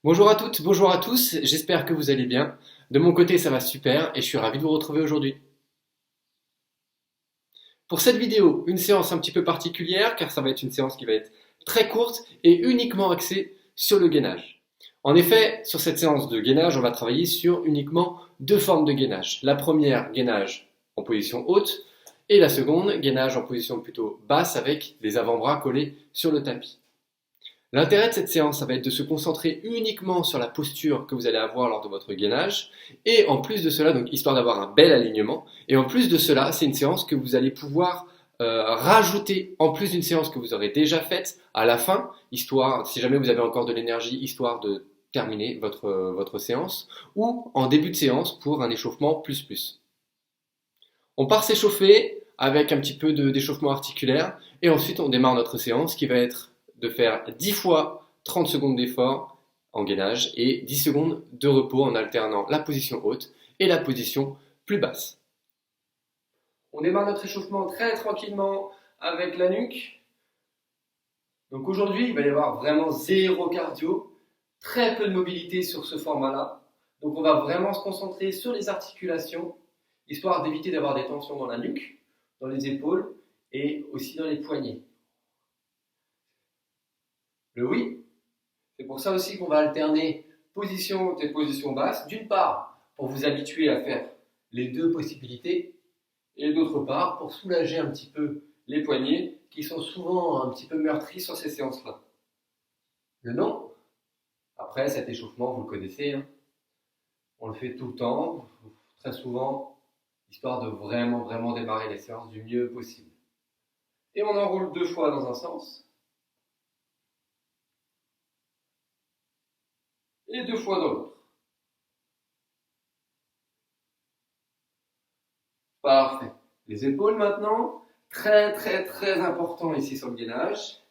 Bonjour à toutes, bonjour à tous, j'espère que vous allez bien. De mon côté, ça va super et je suis ravi de vous retrouver aujourd'hui. Pour cette vidéo, une séance un petit peu particulière car ça va être une séance qui va être très courte et uniquement axée sur le gainage. En effet, sur cette séance de gainage, on va travailler sur uniquement deux formes de gainage. La première, gainage en position haute, et la seconde, gainage en position plutôt basse avec les avant-bras collés sur le tapis. L'intérêt de cette séance, ça va être de se concentrer uniquement sur la posture que vous allez avoir lors de votre gainage. Et en plus de cela, donc histoire d'avoir un bel alignement. Et en plus de cela, c'est une séance que vous allez pouvoir rajouter en plus d'une séance que vous aurez déjà faite à la fin, histoire, si jamais vous avez encore de l'énergie, histoire de terminer votre séance, ou en début de séance pour un échauffement plus plus. On part s'échauffer avec un petit peu d'échauffement articulaire et ensuite on démarre notre séance qui va être de faire 10 fois 30 secondes d'effort en gainage et 10 secondes de repos en alternant la position haute et la position plus basse. On démarre notre échauffement très tranquillement avec la nuque. Donc aujourd'hui, il va y avoir vraiment zéro cardio, très peu de mobilité sur ce format-là. Donc on va vraiment se concentrer sur les articulations, histoire d'éviter d'avoir des tensions dans la nuque, dans les épaules et aussi dans les poignets. Le oui, c'est pour ça aussi qu'on va alterner position haute et position basse, d'une part pour vous habituer à faire les deux possibilités, et d'autre part pour soulager un petit peu les poignets qui sont souvent un petit peu meurtris sur ces séances-là. Le non, après cet échauffement, vous le connaissez, hein, on le fait tout le temps, très souvent, histoire de vraiment démarrer les séances du mieux possible. Et on enroule deux fois dans un sens et deux fois dans l'autre. Parfait. Les épaules maintenant, très important ici sur le gainage.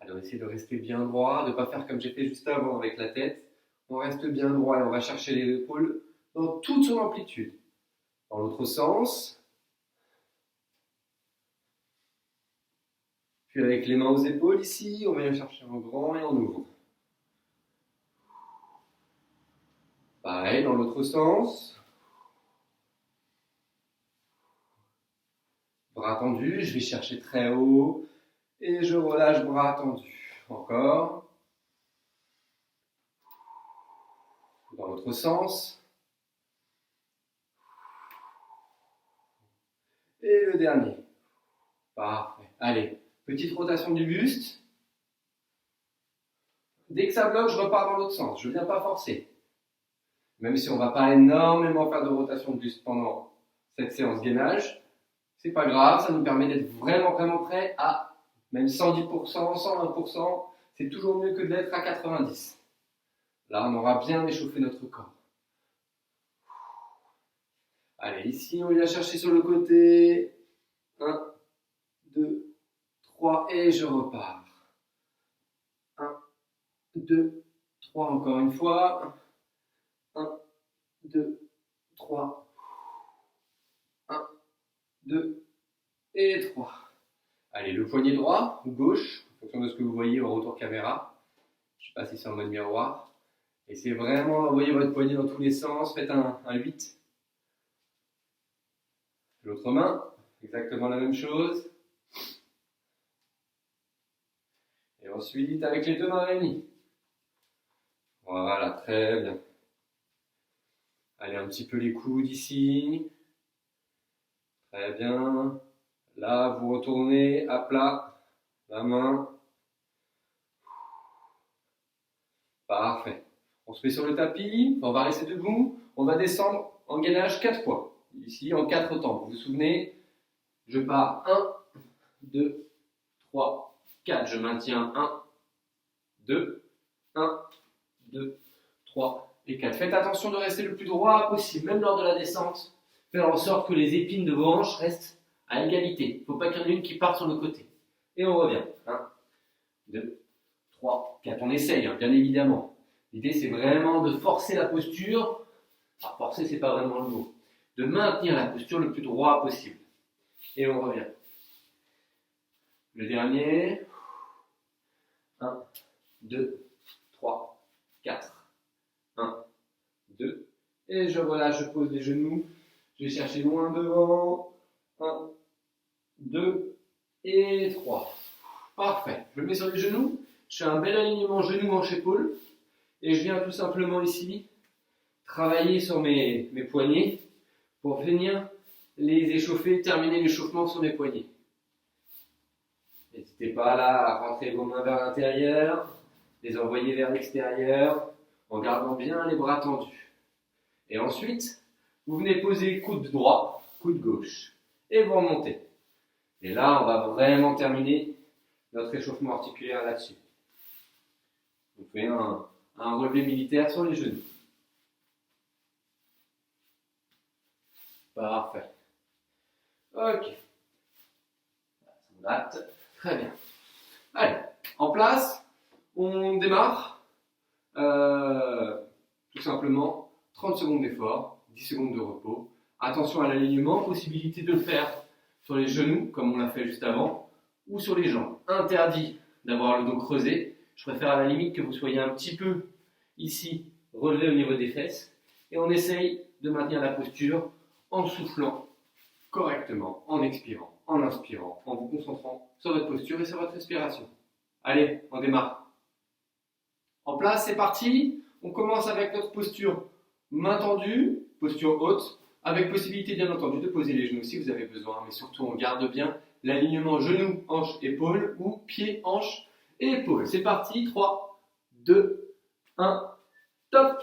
Alors essayez de rester bien droit, de ne pas faire comme j'ai fait juste avant avec la tête. On reste bien droit et on va chercher les épaules dans toute son amplitude. Dans l'autre sens. Puis avec les mains aux épaules ici, on vient chercher en grand et en ouvre. Pareil, dans l'autre sens. Bras tendus, je vais chercher très haut et je relâche bras tendus. Encore. Dans l'autre sens. Et le dernier. Parfait. Allez, petite rotation du buste. Dès que ça bloque, je repars dans l'autre sens. Je ne viens pas forcer. Même si on ne va pas énormément faire de rotation de buste pendant cette séance gainage, c'est pas grave, ça nous permet d'être vraiment prêt à même 110%, 120%, c'est toujours mieux que de l'être à 90%. Là, on aura bien échauffé notre corps. Allez, ici, on vient chercher sur le côté. 1, 2, 3, et je repars. 1, 2, 3, encore une fois. 1, 2, 3. 1, 2 et 3. Allez, le poignet droit ou gauche, en fonction de ce que vous voyez au retour caméra. Je ne sais pas si c'est en mode miroir. Essayez vraiment d'envoyer votre poignet dans tous les sens. Faites un 8. L'autre main, exactement la même chose. Et ensuite, avec les deux mains réunies. Voilà, très bien. Allez, un petit peu les coudes ici. Très bien. Là, vous retournez à plat, la main. Parfait. On se met sur le tapis, on va rester debout, on va descendre en gainage 4 fois. Ici, en 4 temps. Vous vous souvenez, je pars 1, 2, 3, 4. Je maintiens 1, 2, 1, 2, 3 et 4. Faites attention de rester le plus droit possible, même lors de la descente. Faire en sorte que les épines de vos hanches restent à égalité. Il ne faut pas qu'il y en ait une qui parte sur le côté. Et on revient. 1, 2, 3, 4. On essaye, hein, bien évidemment. L'idée, c'est vraiment de forcer la posture. Enfin, forcer, c'est pas vraiment le mot. De maintenir la posture le plus droit possible. Et on revient. Le dernier. 1, 2, 3, 4, 1, 2, et je relâche, je pose les genoux, je vais chercher loin devant, 1, 2 et 3. Parfait, je me mets sur les genoux, je fais un bel alignement genou-hanche-épaule, et je viens tout simplement ici travailler sur mes poignets pour venir les échauffer, terminer l'échauffement sur mes poignets. N'hésitez pas là à rentrer vos mains vers l'intérieur, les envoyer vers l'extérieur, en gardant bien les bras tendus. Et ensuite, vous venez poser coude droit, coude gauche, et vous remontez. Et là, on va vraiment terminer notre échauffement articulaire là-dessus. Vous faites un relevé militaire sur les genoux. Parfait. Ok. Ça me gratte. Très bien. Allez, en place, on démarre. Tout simplement, 30 secondes d'effort, 10 secondes de repos. Attention à l'alignement, possibilité de le faire sur les genoux, comme on l'a fait juste avant, ou sur les jambes. Interdit d'avoir le dos creusé. Je préfère à la limite que vous soyez un petit peu ici, relevé au niveau des fesses. Et on essaye de maintenir la posture en soufflant correctement, en expirant, en inspirant, en vous concentrant sur votre posture et sur votre respiration. Allez, on démarre. En place, c'est parti. On commence avec notre posture main tendue, posture haute, avec possibilité bien entendu de poser les genoux si vous avez besoin, mais surtout on garde bien l'alignement genou, hanche, épaule ou pied, hanche et épaule. C'est parti, 3, 2, 1, top,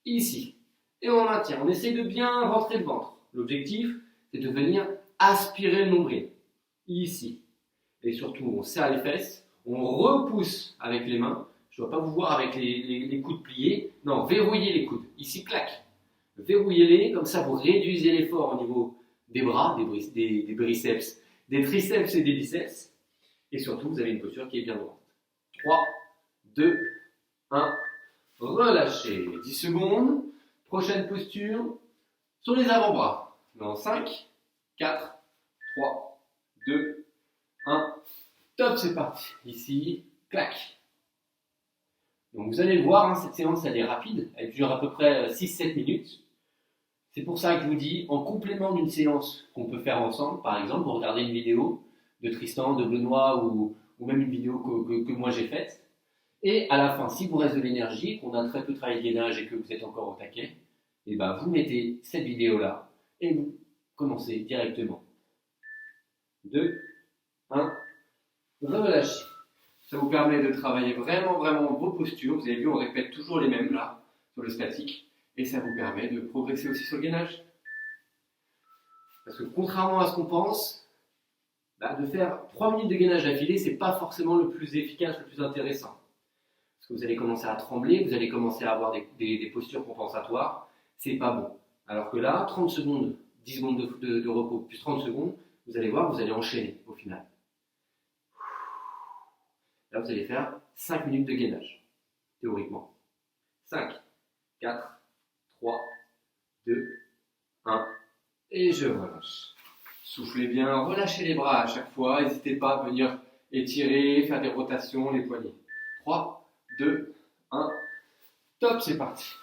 ici. Et on maintient, on essaie de bien rentrer le ventre. L'objectif, c'est de venir aspirer le nombril, ici. Et surtout, on serre les fesses, on repousse avec les mains. Je ne dois pas vous voir avec les coudes pliés. Non, verrouillez les coudes. Ici, clac. Verrouillez-les, comme ça vous réduisez l'effort au niveau des bras, des biceps, des triceps et des biceps. Et surtout, vous avez une posture qui est bien droite. 3, 2, 1, relâchez. 10 secondes. Prochaine posture sur les avant-bras. Dans 5, 4, 3, 2, 1. Top, c'est parti. Ici, clac. Donc vous allez le voir, hein, cette séance elle est rapide, elle dure à peu près 6-7 minutes. C'est pour ça que je vous dis, en complément d'une séance qu'on peut faire ensemble, par exemple, vous regardez une vidéo de Tristan, de Benoît ou même une vidéo que moi j'ai faite. Et à la fin, si vous reste de l'énergie, qu'on a très peu travaillé le gainage et que vous êtes encore au taquet, et ben vous mettez cette vidéo-là et vous commencez directement. 2, 1, relâchez. Ça vous permet de travailler vraiment vos postures. Vous avez vu, on répète toujours les mêmes là, sur le statique. Et ça vous permet de progresser aussi sur le gainage. Parce que contrairement à ce qu'on pense, de faire 3 minutes de gainage d'affilée, c'est pas forcément le plus efficace, le plus intéressant. Parce que vous allez commencer à trembler, vous allez commencer à avoir des postures compensatoires. C'est pas bon. Alors que là, 30 secondes, 10 secondes de repos, plus 30 secondes, vous allez voir, vous allez enchaîner au final. Là, vous allez faire 5 minutes de gainage, théoriquement. 5, 4, 3, 2, 1, et je relâche. Soufflez bien, relâchez les bras à chaque fois, n'hésitez pas à venir étirer, faire des rotations, les poignets. 3, 2, 1, top, c'est parti.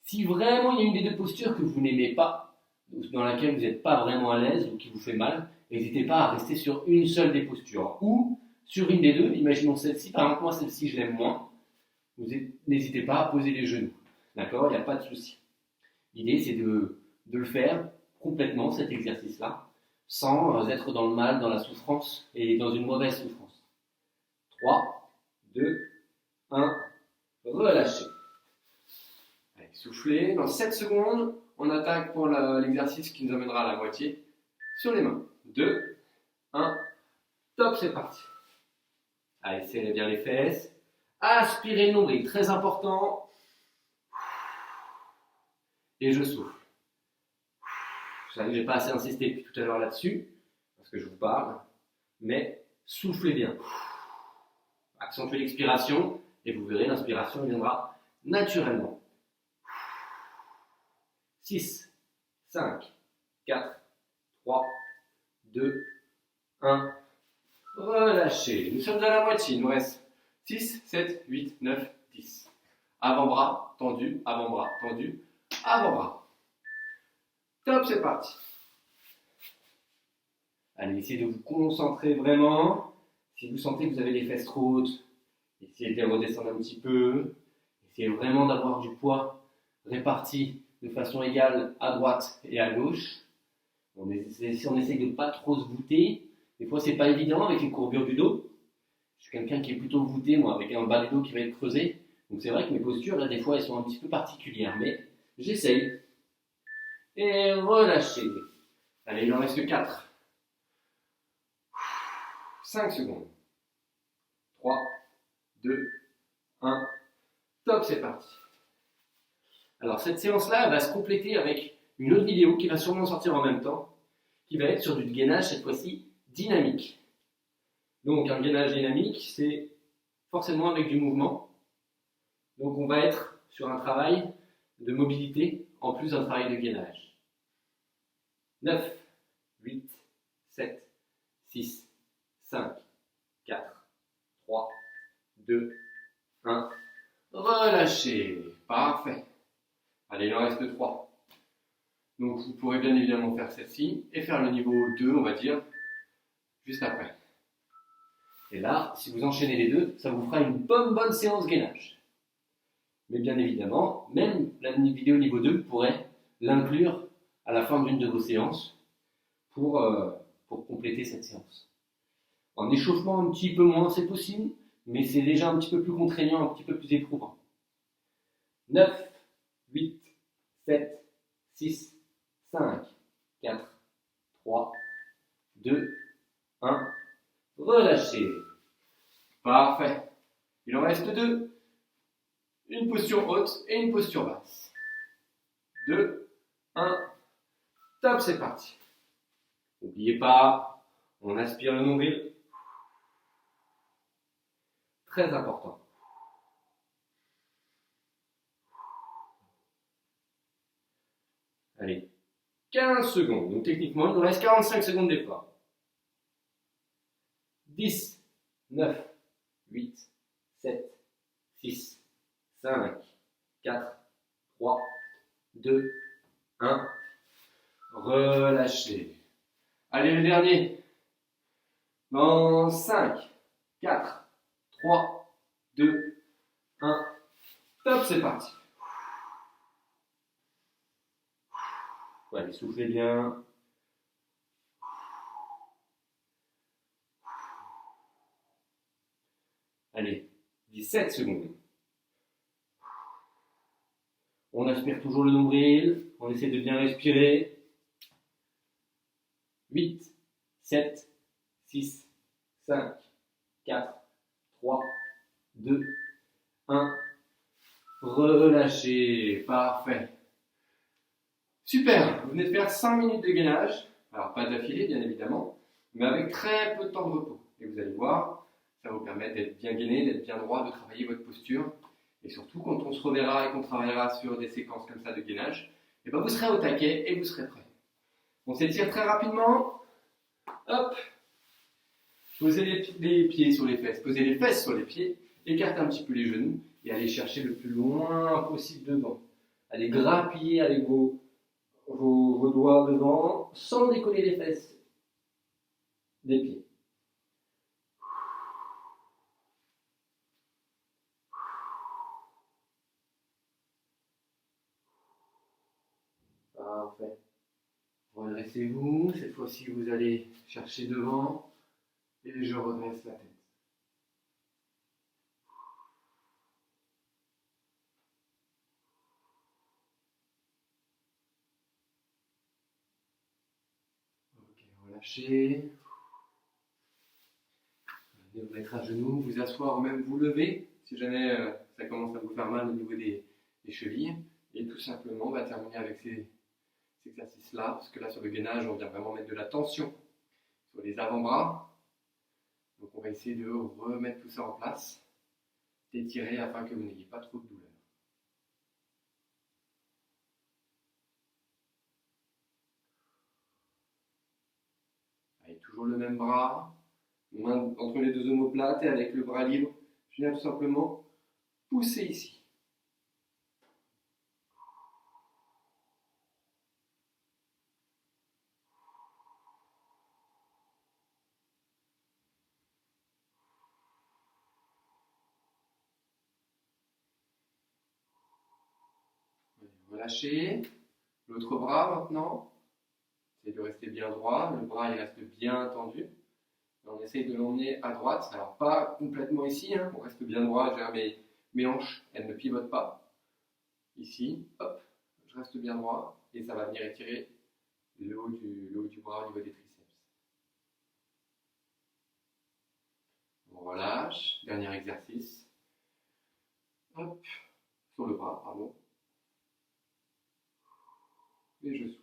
Si vraiment il y a une des deux postures que vous n'aimez pas, dans laquelle vous n'êtes pas vraiment à l'aise ou qui vous fait mal, n'hésitez pas à rester sur une seule des postures. Ou sur une des deux, imaginons celle-ci, par exemple moi celle-ci je l'aime moins, vous n'hésitez pas à poser les genoux. D'accord, il n'y a pas de souci. L'idée c'est de le faire complètement cet exercice-là, sans être dans le mal, dans la souffrance et dans une mauvaise souffrance. 3, 2, 1, relâchez. Allez, soufflez. Dans 7 secondes, on attaque pour l'exercice qui nous amènera à la moitié. Sur les mains. 2, 1, top, c'est parti. Allez, serrez bien les fesses. Aspirez le nombril, très important. Et je souffle. Je n'ai pas assez insisté depuis tout à l'heure là-dessus, parce que je vous parle, mais soufflez bien. Accentuez l'expiration, et vous verrez, l'inspiration viendra naturellement. 6, 5, 4, 3, 2, 1. Relâchez. Nous sommes à la moitié, il nous reste 6, 7, 8, 9, 10. Avant-bras tendu, avant-bras tendu, avant-bras. Top, c'est parti. Allez, essayez de vous concentrer vraiment. Si vous sentez que vous avez les fesses trop hautes, essayez de les redescendre un petit peu. Essayez vraiment d'avoir du poids réparti de façon égale à droite et à gauche. On essaye de ne pas trop se voûter. Des fois, c'est pas évident avec les courbures du dos. Je suis quelqu'un qui est plutôt voûté, moi, avec un bas du dos qui va être creusé. Donc c'est vrai que mes postures, là, des fois, elles sont un petit peu particulières. Mais j'essaye. Et relâchez. Allez, il en reste 4. 5 secondes. 3, 2, 1. Top, c'est parti. Alors cette séance-là, elle va se compléter avec une autre vidéo qui va sûrement sortir en même temps, qui va être sur du gainage, cette fois-ci dynamique. Donc un gainage dynamique, c'est forcément avec du mouvement. Donc on va être sur un travail de mobilité en plus d'un travail de gainage. 9, 8, 7, 6, 5, 4, 3, 2, 1. Relâchez. Parfait. Allez, il en reste 3. Donc vous pourrez bien évidemment faire celle-ci et faire le niveau 2, on va dire, juste après. Et là, si vous enchaînez les deux, ça vous fera une bonne séance gainage. Mais bien évidemment, même la vidéo niveau 2, vous pourrez l'inclure à la fin d'une de vos séances pour compléter cette séance. En échauffement un petit peu moins, c'est possible, mais c'est déjà un petit peu plus contraignant, un petit peu plus éprouvant. 9, 8, 7, 6, 5, 4, 3, 2, 1. Relâchez. Parfait. Il en reste 2. Une posture haute et une posture basse. 2, 1. Top, c'est parti. N'oubliez pas, on aspire le nombril. Très important. Allez, 15 secondes. Donc techniquement, il nous reste 45 secondes d'effort. 10, 9, 8, 7, 6, 5, 4, 3, 2, 1. Relâchez. Allez, le dernier. Dans 5, 4, 3, 2, 1. Top, c'est parti. Allez, soufflez bien. Allez, 17 secondes. On aspire toujours le nombril. On essaie de bien respirer. 8, 7, 6, 5, 4, 3, 2, 1. Relâchez. Parfait. Super. Vous venez de faire 5 minutes de gainage. Alors, pas d'affilée, bien évidemment, mais avec très peu de temps de repos. Et vous allez voir, ça va vous permettre d'être bien gainé, d'être bien droit, de travailler votre posture. Et surtout, quand on se reverra et qu'on travaillera sur des séquences comme ça de gainage, et ben vous serez au taquet et vous serez prêt. On s'étire très rapidement. Hop. Posez les pieds sur les fesses. Posez les fesses sur les pieds. Écartez un petit peu les genoux et allez chercher le plus loin possible devant. Allez grappiller avec vos doigts devant sans décoller les fesses des pieds. Parfait. Redressez-vous. Cette fois-ci, vous allez chercher devant et je redresse la tête. Ok, relâchez. Vous mettre à genoux, vous asseoir ou même vous lever si jamais ça commence à vous faire mal au niveau des chevilles. Et tout simplement, on va terminer avec ces exercices-là, parce que là sur le gainage, on vient vraiment mettre de la tension sur les avant-bras. Donc on va essayer de remettre tout ça en place, d'étirer afin que vous n'ayez pas trop de douleur. Allez, toujours le même bras, main entre les deux omoplates et avec le bras libre, Je viens tout simplement pousser ici. Relâchez. L'autre bras maintenant. Essayez de rester bien droit. Le bras il reste bien tendu. Et on essaye de l'emmener à droite. Alors pas complètement ici. Hein. On reste bien droit. Je regarde mes hanches. Elles ne pivotent pas. Ici. Hop. Je reste bien droit. Et ça va venir étirer le haut du bras au niveau des triceps. On relâche. Dernier exercice. Hop. Sur le bras, pardon. Et je souffle.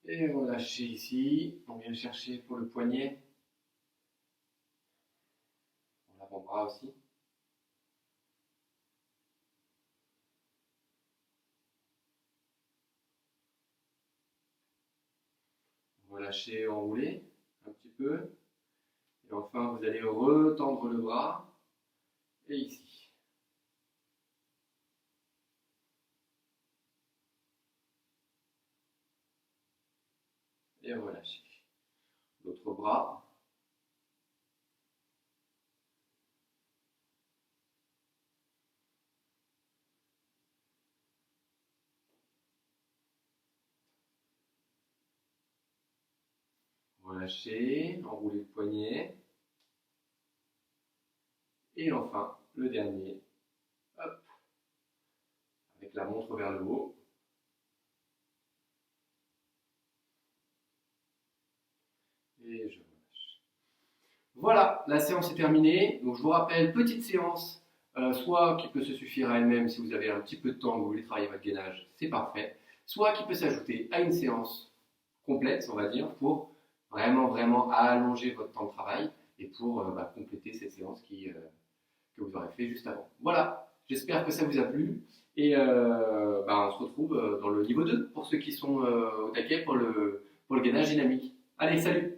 Et relâchez ici. On vient chercher pour le poignet. Pour l'avant-bras aussi. Relâchez, enroulez un petit peu. Et enfin, vous allez retendre le bras. Et ici. Et relâchez. L'autre bras. Relâchez, enroulez le poignet. Et enfin, le dernier. Hop. Avec la montre vers le haut. Et je relâche. Voilà, la séance est terminée. Donc je vous rappelle, petite séance, soit qui peut se suffire à elle-même si vous avez un petit peu de temps, que vous voulez travailler votre gainage, c'est parfait. Soit qui peut s'ajouter à une séance complète, on va dire, pour vraiment allonger votre temps de travail et pour compléter cette séance que vous aurez fait juste avant. Voilà, j'espère que ça vous a plu et on se retrouve dans le niveau 2 pour ceux qui sont au taquet pour le gainage dynamique. Allez, salut!